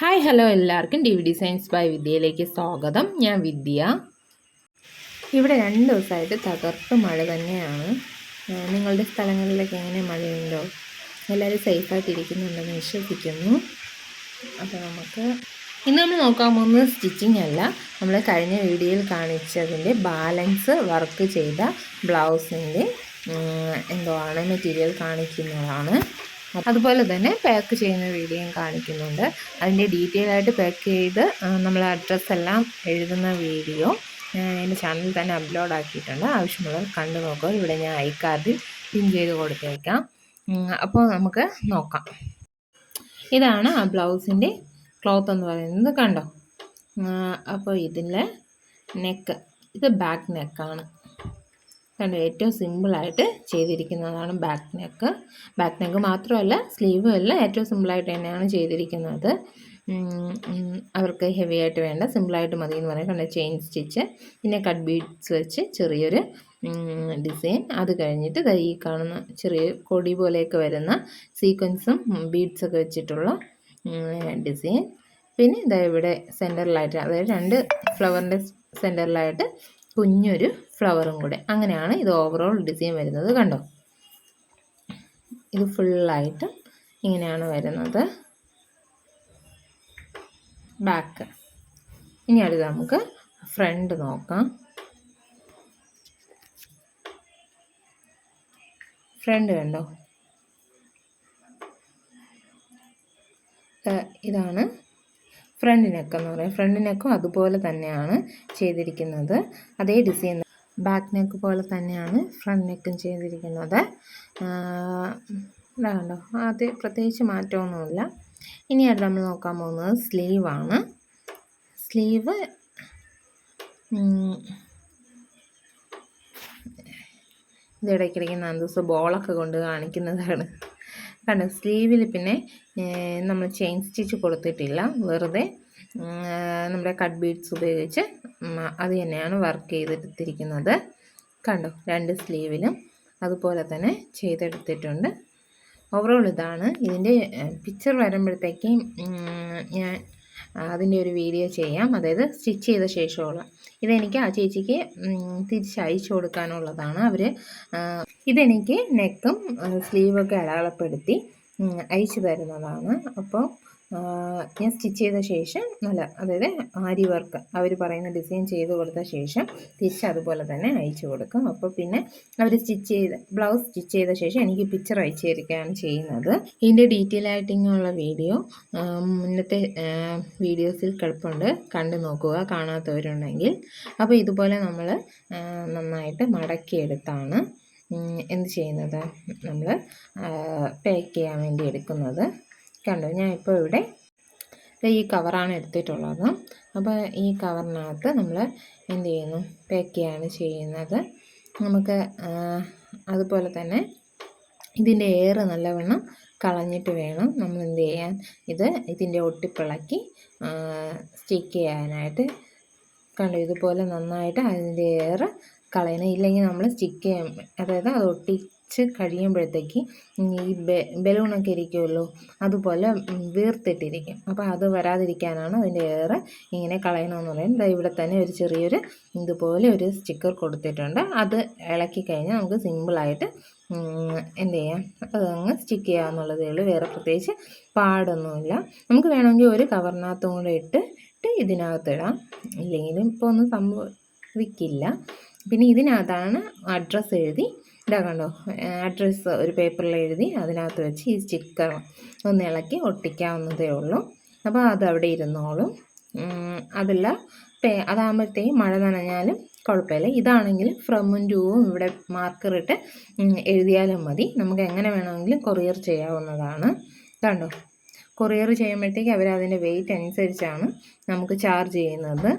Hi hello എല്ലാവർക്കും D V designs by വിദ്യയിലേക്ക് സ്വാഗതം. ഞാൻ വിദ്യ. ഇവിടെ 2 ദിവസമായിട്ട് തകർത്ത് മഴ തന്നെയാണ്. നിങ്ങളുടെ സ്ഥലങ്ങളിലൊക്കെ എങ്ങനെ മഴയുണ്ടോ? എല്ലാവരും സേഫായിട്ടിരിക്കുന്നുണ്ടെന്ന് വിശ്വസിക്കുന്നു. അപ്പോൾ ഇന്ന് നമ്മൾ നോക്കാൻ പോകുന്നത് സ്റ്റിച്ചിങ് അല്ല, നമ്മൾ കഴിഞ്ഞ വീഡിയോയിൽ കാണിച്ചതിൻ്റെ ബാലൻസ് വർക്ക് ചെയ്ത ബ്ലൗസിൻ്റെ മെറ്റീരിയൽ കാണിക്കുന്നതാണ്. അതുപോലെ തന്നെ പാക്ക് ചെയ്യുന്ന വീഡിയോയും കാണിക്കുന്നുണ്ട്. അതിൻ്റെ ഡീറ്റെയിൽ ആയിട്ട് പാക്ക് ചെയ്ത് നമ്മൾ അഡ്രസ്സ് എല്ലാം എഴുതുന്ന വീഡിയോ എൻ്റെ ചാനലിൽ തന്നെ അപ്ലോഡ് ആക്കിയിട്ടുണ്ട്. ആവശ്യമുള്ളവർ കണ്ടു നോക്കുക. ഇവിടെ ഞാൻ ഐ കാർഡിൽ പിൻ ചെയ്ത് കൊടുത്തേക്കാം. അപ്പോൾ നമുക്ക് നോക്കാം. ഇതാണ് ആ ബ്ലൗസിൻ്റെ ക്ലോത്ത് എന്ന് പറയുന്നത്, കണ്ടോ. അപ്പോൾ ഇതിലെ നെക്ക്, ഇത് ബാക്ക് നെക്കാണ്. കണ്ടോ, ഏറ്റവും സിമ്പിളായിട്ട് ചെയ്തിരിക്കുന്നതാണ് ബാക്ക് നെക്ക് മാത്രമല്ല സ്ലീവും എല്ലാം ഏറ്റവും സിമ്പിളായിട്ട് തന്നെയാണ് ചെയ്തിരിക്കുന്നത്. അവർക്ക് ഹെവി ആയിട്ട് വേണ്ട, സിമ്പിളായിട്ട് മതി എന്ന് പറയാം. കണ്ടോ, ചെയിൻ സ്റ്റിച്ച്, പിന്നെ കട്ട് ബീഡ്സ് വെച്ച് ചെറിയൊരു ഡിസൈൻ. അത് കഴിഞ്ഞിട്ട് ഈ കാണുന്ന ചെറിയ കൊടി പോലെയൊക്കെ വരുന്ന സീക്വൻസും ബീഡ്സൊക്കെ വെച്ചിട്ടുള്ള ഡിസൈൻ. പിന്നെ ഇതാ ഇവിടെ സെൻറ്ററിലായിട്ട്, അതായത് 2 ഫ്ലവറിൻ്റെ സെൻറ്ററിലായിട്ട് കുഞ്ഞൊരു ഫ്ലവറും കൂടെ. അങ്ങനെയാണ് ഇത് ഓവറോൾ ഡിസൈൻ വരുന്നത്. കണ്ടോ, ഇത് ഫുള്ളായിട്ട് ഇങ്ങനെയാണ് വരുന്നത് ബാക്ക്. ഇനി അടുത്ത് നമുക്ക് ഫ്രണ്ട് നോക്കാം. ഫ്രണ്ട് കണ്ടോ, ഇതാണ് ഫ്രണ്ട് നെക്ക് എന്ന് പറയും. ഫ്രണ്ട് നെക്കും അതുപോലെ തന്നെയാണ് ചെയ്തിരിക്കുന്നത്, അതേ ഡിസൈൻ. ബാക്ക് നെക്ക് പോലെ തന്നെയാണ് ഫ്രണ്ട് നെക്കും ചെയ്തിരിക്കുന്നത്. ഇതാകണ്ടോ, അത് പ്രത്യേകിച്ച് മാറ്റമൊന്നുമില്ല. ഇനിയായിട്ട് നമ്മൾ നോക്കാൻ പോകുന്നത് സ്ലീവാണ്. സ്ലീവ് ഇതിടയ്ക്കിടയ്ക്ക് നന്ദൂസ് ബോളൊക്കെ കൊണ്ട് കാണിക്കുന്നതാണ്. കണ്ടോ, സ്ലീവിൽ പിന്നെ നമ്മൾ ചെയിൻ സ്റ്റിച്ച് കൊടുത്തിട്ടില്ല, വെറുതെ നമ്മുടെ കട്ട് ബീഡ്സ് ഉപയോഗിച്ച് അത് തന്നെയാണ് വർക്ക് ചെയ്തെടുത്തിരിക്കുന്നത്. കണ്ടോ, 2 സ്ലീവിലും അതുപോലെ തന്നെ ചെയ്തെടുത്തിട്ടുണ്ട്. ഓവറോൾ ഇതാണ്. ഇതിൻ്റെ പിക്ചർ വരുമ്പോഴത്തേക്കും ഞാൻ അതിൻ്റെ ഒരു വീഡിയോ ചെയ്യാം, അതായത് സ്റ്റിച്ച് ചെയ്ത ശേഷമുള്ള. ഇതെനിക്ക് ആ ചേച്ചിക്ക് തിരിച്ച് അയച്ചു കൊടുക്കാനുള്ളതാണ്. ഇതെനിക്ക് നെക്കും സ്ലീവൊക്കെ അടയാളപ്പെടുത്തി അയച്ചു തരുന്നതാണ്. അപ്പോൾ ഞാൻ സ്റ്റിച്ച് ചെയ്ത ശേഷം അതായത് ആരി വർക്ക് അവർ പറയുന്ന ഡിസൈൻ ചെയ്ത് കൊടുത്ത ശേഷം തിരിച്ച് അതുപോലെ തന്നെ അയച്ചു കൊടുക്കും. അപ്പോൾ പിന്നെ അവർ ബ്ലൗസ് സ്റ്റിച്ച് ചെയ്ത ശേഷം എനിക്ക് പിക്ചർ അയച്ചു തരികയാണ് ചെയ്യുന്നത്. ഇതിൻ്റെ ഡീറ്റെയിൽ ആയിട്ടുള്ള വീഡിയോ മുന്നത്തെ വീഡിയോസിൽ കിടപ്പുണ്ട്, കണ്ടു നോക്കുക കാണാത്തവരുണ്ടെങ്കിൽ. അപ്പോൾ ഇതുപോലെ നമ്മൾ നന്നായിട്ട് മടക്കിയെടുത്താണ് എന്ത് ചെയ്യുന്നത്, നമ്മൾ പാക്ക് ചെയ്യാൻ വേണ്ടി എടുക്കുന്നത്. കണ്ടോ, ഞാൻ ഇപ്പോൾ ഇവിടെ ഈ കവറാണ് എടുത്തിട്ടുള്ളത്. അപ്പോൾ ഈ കവറിനകത്ത് നമ്മൾ എന്ത് ചെയ്യുന്നു, പാക്ക് ചെയ്യാണ് ചെയ്യുന്നത്. നമുക്ക് അതുപോലെ തന്നെ ഇതിൻ്റെ എയർ നല്ലവണ്ണം കളഞ്ഞിട്ട് വേണം നമ്മൾ എന്ത് ചെയ്യാൻ, ഇതിൻ്റെ ഒട്ടിപ്പിളക്കി സ്റ്റിക്ക് ചെയ്യാനായിട്ട്. കണ്ടോ, ഇതുപോലെ നന്നായിട്ട് അതിൻ്റെ എയർ കളയണം. ഇല്ലെങ്കിൽ നമ്മൾ സ്റ്റിക്ക് ചെയ്യാൻ, അതായത് അത് ഒട്ടിച്ച് കഴിയുമ്പോഴത്തേക്ക് ഈ ബലൂണൊക്കെ ഇരിക്കുമല്ലോ, അതുപോലെ വീർത്തിട്ടിരിക്കും. അപ്പോൾ അത് വരാതിരിക്കാനാണ് അതിൻ്റെ എയർ ഇങ്ങനെ കളയണമെന്ന് പറയുന്നത്. ഇവിടെ തന്നെ ഒരു ചെറിയൊരു ഇതുപോലെ ഒരു സ്റ്റിക്കർ കൊടുത്തിട്ടുണ്ട്. അത് ഇളക്കി കഴിഞ്ഞാൽ നമുക്ക് സിമ്പിളായിട്ട് എന്ത് ചെയ്യാം, അതങ്ങ് സ്റ്റിക്ക് ചെയ്യാമെന്നുള്ളതേ ഉള്ളൂ. വേറെ പ്രത്യേകിച്ച് പാടൊന്നുമില്ല. നമുക്ക് വേണമെങ്കിൽ ഒരു കവറിനകത്തും കൂടെ ഇട്ടിട്ട് ഇതിനകത്തിടാം, ഇല്ലെങ്കിലും ഇപ്പോൾ ഒന്നും സംഭവിക്കില്ല. പിന്നെ ഇതിനകത്താണ് അഡ്രസ്സ് എഴുതി, ഇതാ കണ്ടോ, അഡ്രസ്സ് ഒരു പേപ്പറിൽ എഴുതി അതിനകത്ത് വെച്ച് ഈ സ്റ്റിക്കർ ഒന്ന് ഇളക്കി ഒട്ടിക്കാവുന്നതേ ഉള്ളൂ. അപ്പോൾ അതവിടെ ഇരുന്നോളും. അതാകുമ്പോഴത്തേക്കും മഴ നനഞ്ഞാലും കുഴപ്പമില്ല. ഇതാണെങ്കിൽ ഫ്രമും ടൂവും ഇവിടെ മാർക്കറിട്ട് എഴുതിയാലും മതി. നമുക്ക് എങ്ങനെ വേണമെങ്കിലും കൊറിയർ ചെയ്യാവുന്നതാണ്. കണ്ടോ, കൊറിയർ ചെയ്യുമ്പോഴത്തേക്ക് അവരതിൻ്റെ വെയിറ്റ് അനുസരിച്ചാണ് നമുക്ക് ചാർജ് ചെയ്യുന്നത്.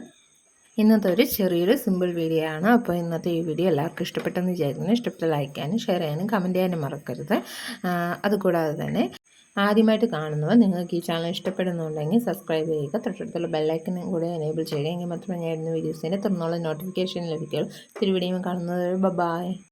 ഇന്നത്തെ ഒരു ചെറിയൊരു സിമ്പിൾ വീഡിയോ ആണ്. അപ്പോൾ ഇന്നത്തെ ഈ വീഡിയോ എല്ലാവർക്കും ഇഷ്ടപ്പെട്ടെന്ന് വിചാരിക്കുന്നു. ഇഷ്ടപ്പെട്ട ലൈക്ക് ചെയ്യാനും ഷെയർ ചെയ്യാനും കമൻറ്റ് ചെയ്യാനും മറക്കരുത്. അതുകൂടാതെ തന്നെ ആദ്യമായിട്ട് കാണുന്നവർ നിങ്ങൾക്ക് ഈ ചാനൽ ഇഷ്ടപ്പെടുന്നുണ്ടെങ്കിൽ സബ്സ്ക്രൈബ് ചെയ്യുക, തൊട്ടടുത്തുള്ള ബെല്ലൈക്കനും കൂടെ എനേബിൾ ചെയ്യുക. എങ്കിൽ മാത്രമേ ഞാൻ ഇടുന്ന വീഡിയോസിൻ്റെ തുടർന്നുള്ള നോട്ടിഫിക്കേഷൻ ലഭിക്കുകയുള്ളൂ. ഇത്തിരി വീഡിയോ കാണുന്നത്. ബൈ.